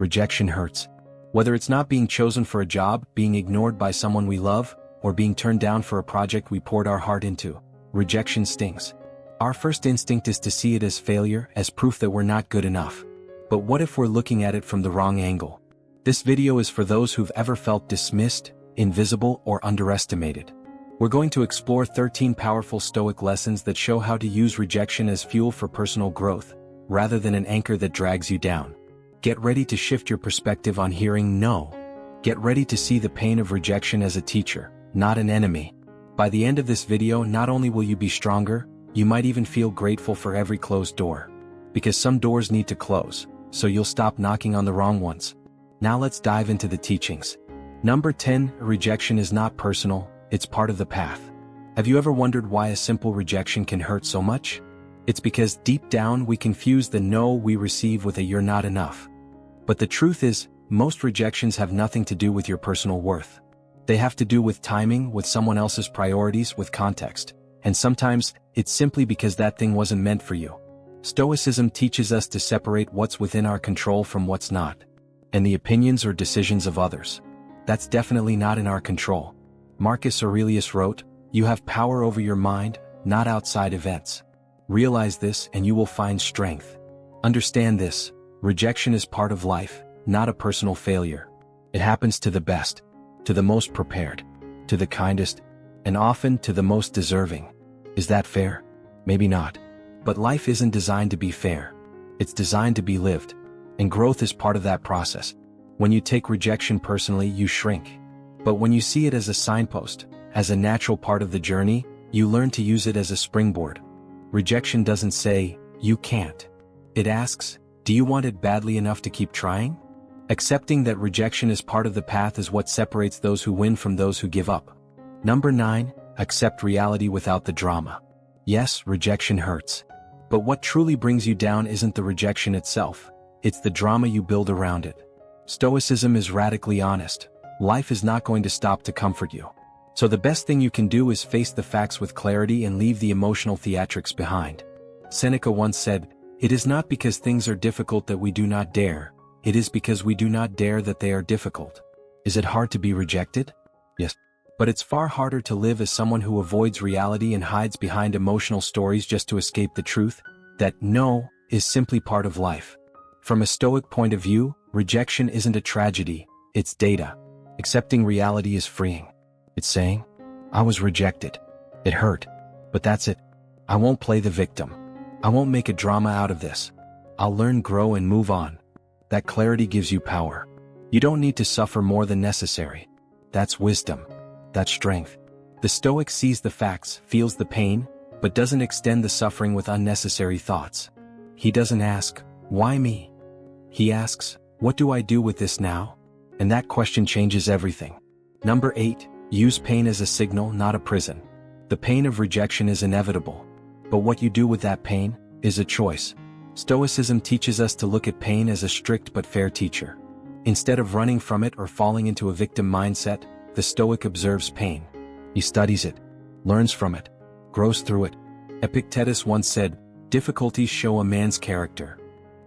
Rejection hurts. Whether it's not being chosen for a job, being ignored by someone we love, or being turned down for a project we poured our heart into, rejection stings. Our first instinct is to see it as failure, as proof that we're not good enough. But what if we're looking at it from the wrong angle? This video is for those who've ever felt dismissed, invisible, or underestimated. We're going to explore 13 powerful Stoic lessons that show how to use rejection as fuel for personal growth, rather than an anchor that drags you down. Get ready to shift your perspective on hearing no. Get ready to see the pain of rejection as a teacher, not an enemy. By the end of this video, not only will you be stronger, you might even feel grateful for every closed door. Because some doors need to close, so you'll stop knocking on the wrong ones. Now let's dive into the teachings. Number 10, rejection is not personal, it's part of the path. Have you ever wondered why a simple rejection can hurt so much? It's because deep down we confuse the no we receive with a you're not enough. But the truth is, most rejections have nothing to do with your personal worth. They have to do with timing, with someone else's priorities, with context. And sometimes, it's simply because that thing wasn't meant for you. Stoicism teaches us to separate what's within our control from what's not. And the opinions or decisions of others. That's definitely not in our control. Marcus Aurelius wrote, "You have power over your mind, not outside events." Realize this and you will find strength. Understand this. Rejection is part of life, not a personal failure. It happens to the best, to the most prepared, to the kindest, and often to the most deserving. Is that fair? Maybe not. But life isn't designed to be fair. It's designed to be lived. And growth is part of that process. When you take rejection personally, you shrink. But when you see it as a signpost, as a natural part of the journey, you learn to use it as a springboard. Rejection doesn't say, "You can't." It asks, "Do you want it badly enough to keep trying?" Accepting that rejection is part of the path is what separates those who win from those who give up. Number 9, accept reality without the drama. Yes, rejection hurts. But what truly brings you down isn't the rejection itself, it's the drama you build around it. Stoicism is radically honest. Life is not going to stop to comfort you. So the best thing you can do is face the facts with clarity and leave the emotional theatrics behind. Seneca once said, "It is not because things are difficult that we do not dare, it is because we do not dare that they are difficult." Is it hard to be rejected? Yes. But it's far harder to live as someone who avoids reality and hides behind emotional stories just to escape the truth, that no is simply part of life. From a Stoic point of view, rejection isn't a tragedy, it's data. Accepting reality is freeing. It's saying, "I was rejected. It hurt. But that's it. I won't play the victim. I won't make a drama out of this. I'll learn, grow, and move on." That clarity gives you power. You don't need to suffer more than necessary. That's wisdom. That's strength. The Stoic sees the facts, feels the pain, but doesn't extend the suffering with unnecessary thoughts. He doesn't ask, "Why me?" He asks, "What do I do with this now?" And that question changes everything. Number 8, use pain as a signal, not a prison. The pain of rejection is inevitable. But what you do with that pain is a choice. Stoicism teaches us to look at pain as a strict but fair teacher. Instead of running from it or falling into a victim mindset, the Stoic observes pain. He studies it, learns from it, grows through it. Epictetus once said, "Difficulties show a man's character."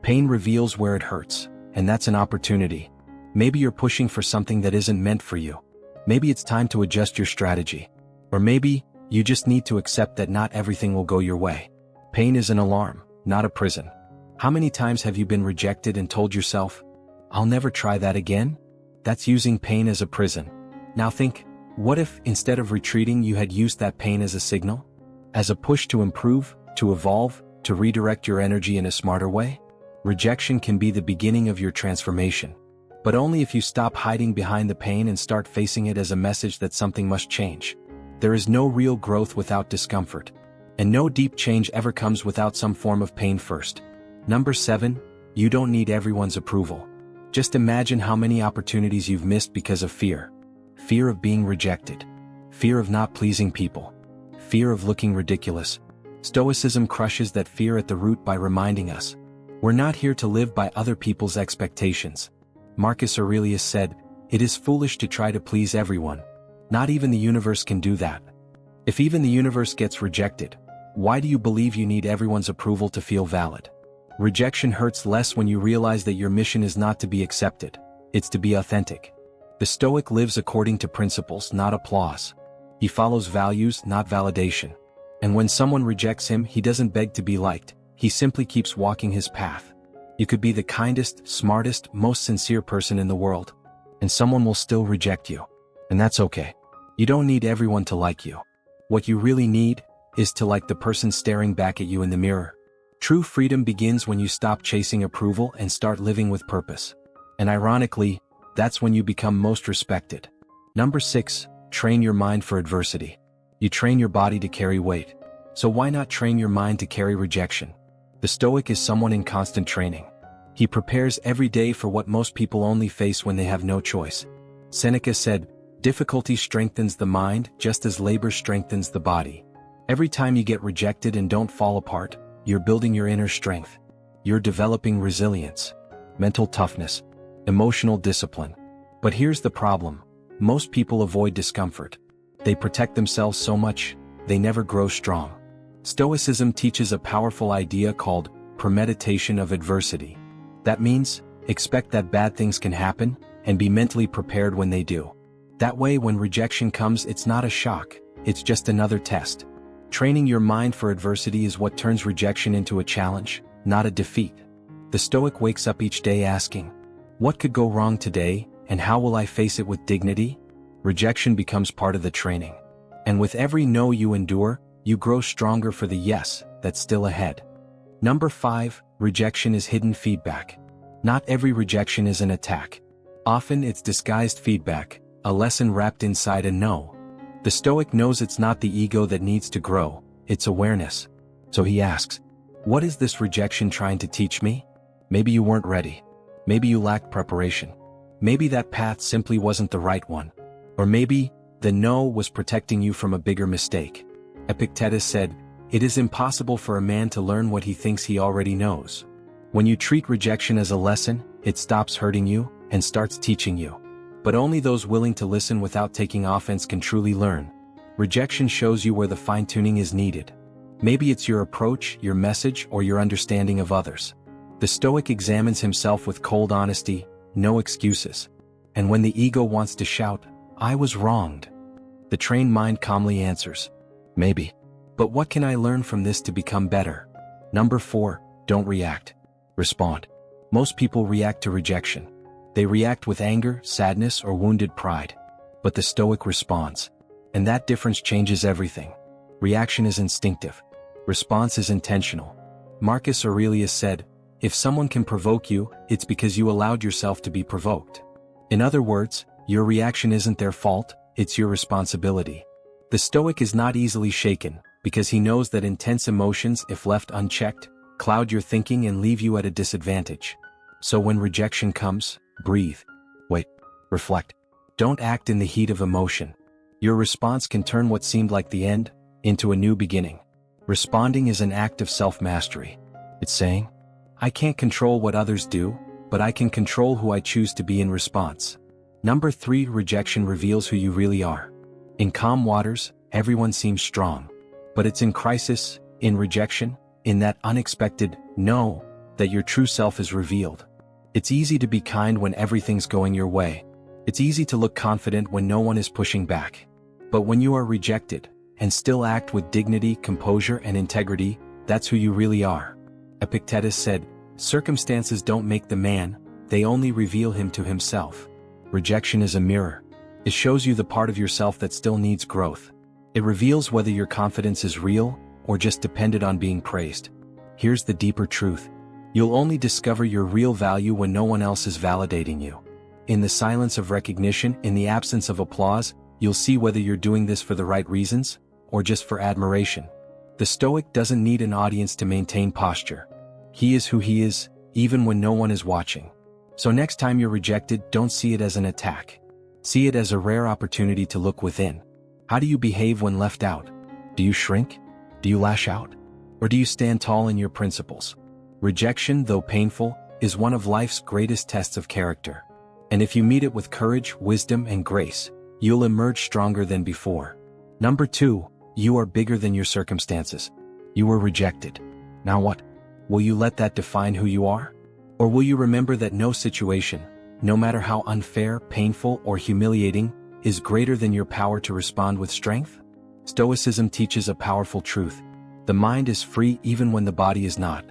Pain reveals where it hurts, and that's an opportunity. Maybe you're pushing for something that isn't meant for you. Maybe it's time to adjust your strategy. Or maybe you just need to accept that not everything will go your way. Pain is an alarm, not a prison. How many times have you been rejected and told yourself, "I'll never try that again"? That's using pain as a prison. Now think, what if instead of retreating you had used that pain as a signal? As a push to improve, to evolve, to redirect your energy in a smarter way? Rejection can be the beginning of your transformation. But only if you stop hiding behind the pain and start facing it as a message that something must change. There is no real growth without discomfort. And no deep change ever comes without some form of pain first. Number 7, you don't need everyone's approval. Just imagine how many opportunities you've missed because of fear. Fear of being rejected. Fear of not pleasing people. Fear of looking ridiculous. Stoicism crushes that fear at the root by reminding us, we're not here to live by other people's expectations. Marcus Aurelius said, "It is foolish to try to please everyone. Not even the universe can do that." If even the universe gets rejected, why do you believe you need everyone's approval to feel valid? Rejection hurts less when you realize that your mission is not to be accepted, it's to be authentic. The Stoic lives according to principles, not applause. He follows values, not validation. And when someone rejects him, he doesn't beg to be liked, he simply keeps walking his path. You could be the kindest, smartest, most sincere person in the world, and someone will still reject you. And that's okay. You don't need everyone to like you. What you really need is to like the person staring back at you in the mirror. True freedom begins when you stop chasing approval and start living with purpose. And ironically, that's when you become most respected. Number 6, train your mind for adversity. You train your body to carry weight. So why not train your mind to carry rejection? The Stoic is someone in constant training. He prepares every day for what most people only face when they have no choice. Seneca said, "Difficulty strengthens the mind just as labor strengthens the body." Every time you get rejected and don't fall apart, you're building your inner strength. You're developing resilience, mental toughness, emotional discipline. But here's the problem. Most people avoid discomfort. They protect themselves so much, they never grow strong. Stoicism teaches a powerful idea called premeditation of adversity. That means, expect that bad things can happen, and be mentally prepared when they do. That way when rejection comes, it's not a shock, it's just another test. Training your mind for adversity is what turns rejection into a challenge, not a defeat. The Stoic wakes up each day asking, what could go wrong today, and how will I face it with dignity? Rejection becomes part of the training. And with every no you endure, you grow stronger for the yes that's still ahead. Number 5, rejection is hidden feedback. Not every rejection is an attack. Often it's disguised feedback, a lesson wrapped inside a no. The Stoic knows it's not the ego that needs to grow, it's awareness. So he asks, what is this rejection trying to teach me? Maybe you weren't ready. Maybe you lacked preparation. Maybe that path simply wasn't the right one. Or maybe the no was protecting you from a bigger mistake. Epictetus said, "It is impossible for a man to learn what he thinks he already knows." When you treat rejection as a lesson, it stops hurting you and starts teaching you. But only those willing to listen without taking offense can truly learn. Rejection shows you where the fine-tuning is needed. Maybe it's your approach, your message, or your understanding of others. The Stoic examines himself with cold honesty, no excuses. And when the ego wants to shout, "I was wronged," the trained mind calmly answers, "Maybe. But what can I learn from this to become better?" Number 4, don't react. Respond. Most people react to rejection. They react with anger, sadness, or wounded pride. But the Stoic responds. And that difference changes everything. Reaction is instinctive. Response is intentional. Marcus Aurelius said, "If someone can provoke you, it's because you allowed yourself to be provoked." In other words, your reaction isn't their fault, it's your responsibility. The Stoic is not easily shaken, because he knows that intense emotions, if left unchecked, cloud your thinking and leave you at a disadvantage. So when rejection comes, breathe. Wait. Reflect. Don't act in the heat of emotion. Your response can turn what seemed like the end into a new beginning. Responding is an act of self-mastery. It's saying, I can't control what others do, but I can control who I choose to be in response. Number 3, rejection reveals who you really are. In calm waters, everyone seems strong. But it's in crisis, in rejection, in that unexpected no, that your true self is revealed. It's easy to be kind when everything's going your way. It's easy to look confident when no one is pushing back. But when you are rejected, and still act with dignity, composure, and integrity, that's who you really are. Epictetus said, "Circumstances don't make the man, they only reveal him to himself." Rejection is a mirror. It shows you the part of yourself that still needs growth. It reveals whether your confidence is real, or just dependent on being praised. Here's the deeper truth. You'll only discover your real value when no one else is validating you. In the silence of recognition, in the absence of applause, you'll see whether you're doing this for the right reasons, or just for admiration. The Stoic doesn't need an audience to maintain posture. He is who he is, even when no one is watching. So next time you're rejected, don't see it as an attack. See it as a rare opportunity to look within. How do you behave when left out? Do you shrink? Do you lash out? Or do you stand tall in your principles? Rejection, though painful, is one of life's greatest tests of character. And if you meet it with courage, wisdom, and grace, you'll emerge stronger than before. Number 2, you are bigger than your circumstances. You were rejected. Now what? Will you let that define who you are? Or will you remember that no situation, no matter how unfair, painful, or humiliating, is greater than your power to respond with strength? Stoicism teaches a powerful truth. The mind is free even when the body is not.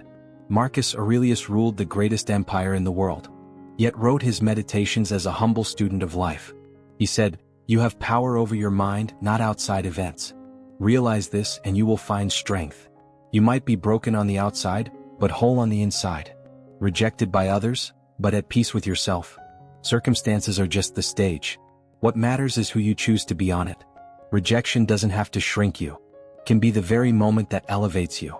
Marcus Aurelius ruled the greatest empire in the world, yet wrote his meditations as a humble student of life. He said, "You have power over your mind, not outside events. Realize this and you will find strength. You might be broken on the outside, but whole on the inside. Rejected by others, but at peace with yourself. Circumstances are just the stage. What matters is who you choose to be on it. Rejection doesn't have to shrink you. It can be the very moment that elevates you.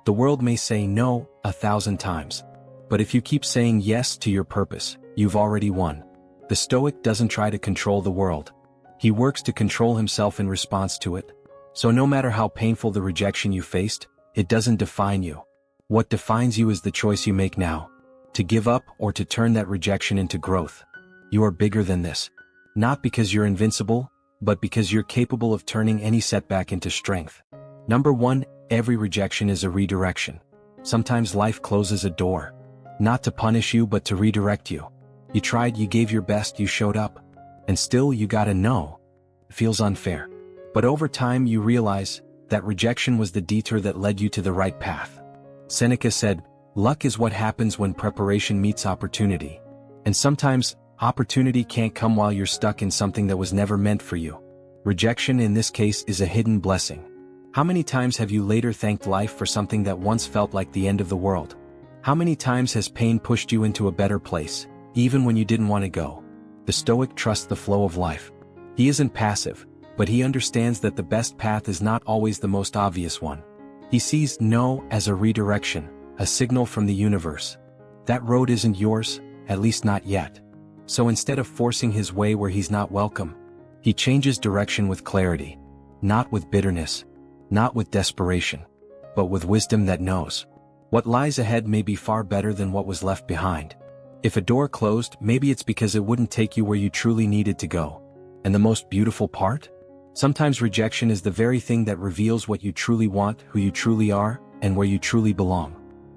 The world may say no 1,000 times, but if you keep saying yes to your purpose, you've already won." The Stoic doesn't try to control the world. He works to control himself in response to it. So no matter how painful the rejection you faced, it doesn't define you. What defines you is the choice you make now, to give up or to turn that rejection into growth. You are bigger than this. Not because you're invincible, but because you're capable of turning any setback into strength. Number 1, every rejection is a redirection. Sometimes life closes a door, not to punish you but to redirect you. You tried, you gave your best, you showed up, and still you got a no. It feels unfair. But over time you realize that rejection was the detour that led you to the right path. Seneca said, "Luck is what happens when preparation meets opportunity." And sometimes, opportunity can't come while you're stuck in something that was never meant for you. Rejection in this case is a hidden blessing. How many times have you later thanked life for something that once felt like the end of the world? How many times has pain pushed you into a better place, even when you didn't want to go? The Stoic trusts the flow of life. He isn't passive, but he understands that the best path is not always the most obvious one. He sees no as a redirection, a signal from the universe. That road isn't yours, at least not yet. So instead of forcing his way where he's not welcome, he changes direction with clarity, not with bitterness, not with desperation, but with wisdom that knows what lies ahead may be far better than what was left behind. If a door closed, maybe it's because it wouldn't take you where you truly needed to go. And the most beautiful part? Sometimes rejection is the very thing that reveals what you truly want, who you truly are, and where you truly belong.